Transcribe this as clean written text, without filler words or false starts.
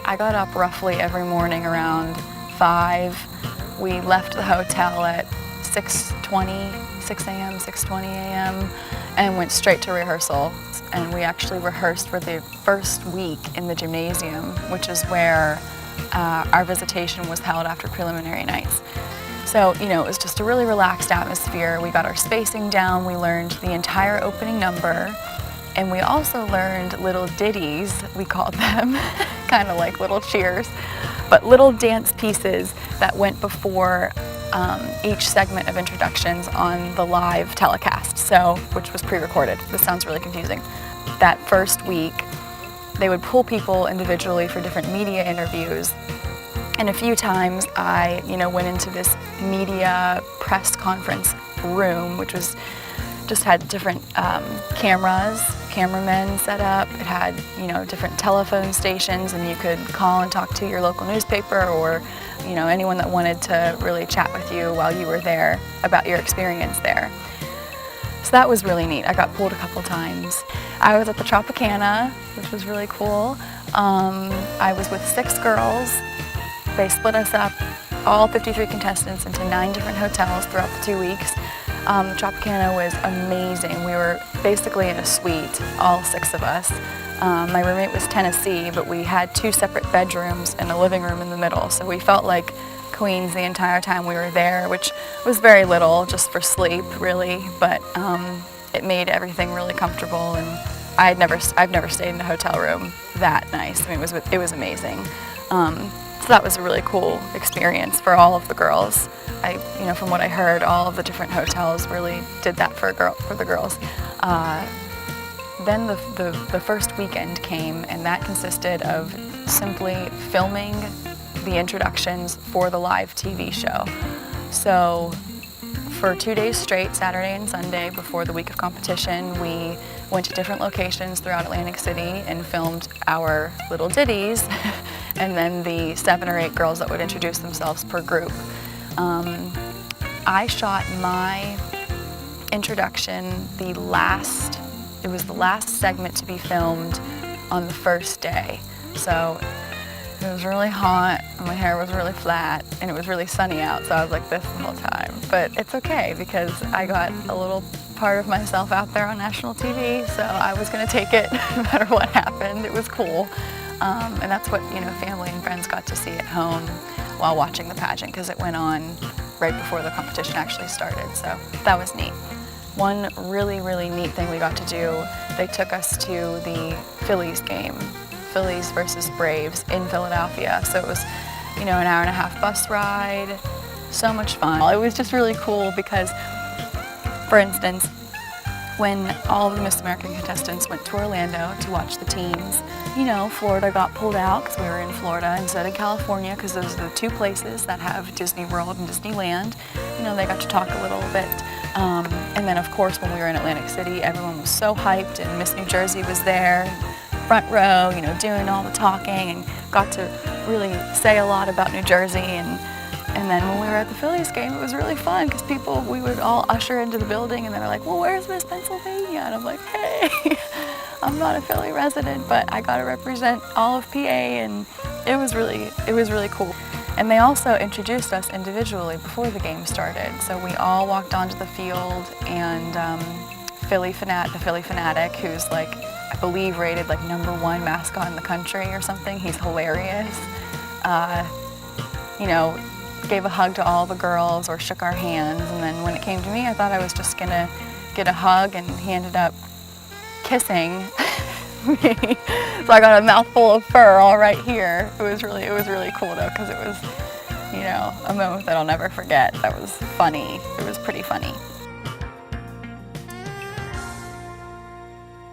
I got up roughly every morning around 5. We left the hotel at 6:20, 6 a.m., 6:20 a.m., and went straight to rehearsal. And we actually rehearsed for the first week in the gymnasium, which is where our visitation was held after preliminary nights. So, you know, it was just a really relaxed atmosphere. We got our spacing down, we learned the entire opening number, and we also learned little ditties, we called them, kind of like little cheers, but little dance pieces that went before each segment of introductions on the live telecast, so, which was pre-recorded. This sounds really confusing. That first week, they would pull people individually for different media interviews. And a few times I, went into this media press conference room, which was just had different cameramen set up. It had, different telephone stations, and you could call and talk to your local newspaper or, anyone that wanted to really chat with you while you were there about your experience there. So that was really neat. I got pulled a couple times. I was at the Tropicana, which was really cool. I was with 6 girls. They split us up, all 53 contestants, into 9 different hotels throughout the 2 weeks. The Tropicana was amazing. We were basically in a suite, all 6 of us. My roommate was Tennessee, but we had 2 separate bedrooms and a living room in the middle, so we felt like queens the entire time we were there, which was very little, just for sleep, really, but it made everything really comfortable, and I've never stayed in a hotel room that nice. I mean, it was amazing. So that was a really cool experience for all of the girls. From what I heard, all of the different hotels really did that for the girls. Then the first weekend came, and that consisted of simply filming the introductions for the live TV show. So for 2 days straight, Saturday and Sunday, before the week of competition, we went to different locations throughout Atlantic City and filmed our little ditties, and then the 7 or 8 girls that would introduce themselves per group. I shot my introduction it was the last segment to be filmed on the first day. So it was really hot, and my hair was really flat, and it was really sunny out, so I was like this the whole time. But it's okay, because I got a little part of myself out there on national TV, so I was going to take it no matter what happened. It was cool. And that's what, family and friends got to see at home while watching the pageant, because it went on right before the competition actually started, so that was neat. One really, really neat thing we got to do, they took us to the Phillies game, Phillies versus Braves in Philadelphia. So it was, an hour and a half bus ride, so much fun. It was just really cool because, for instance, when all of the Miss American contestants went to Orlando to watch the teams, Florida got pulled out because we were in Florida, and so did California, because those are the 2 places that have Disney World and Disneyland. They got to talk a little bit. And then, of course, when we were in Atlantic City, everyone was so hyped, and Miss New Jersey was there, front row, doing all the talking, and got to really say a lot about New Jersey. And then when we were at the Phillies game, it was really fun, because we would all usher into the building, and they were like, well, where's Miss Pennsylvania? And I'm like, hey, I'm not a Philly resident, but I got to represent all of PA, and it was really cool. And they also introduced us individually before the game started. So we all walked onto the field, and the Philly Fanatic, who's I believe rated #1 mascot in the country or something. He's hilarious. Gave a hug to all the girls or shook our hands. And then when it came to me, I thought I was just gonna get a hug, and he ended up kissing me. So I got a mouthful of fur all right here. It was really cool though, because it was, a moment that I'll never forget. That was funny. It was pretty funny.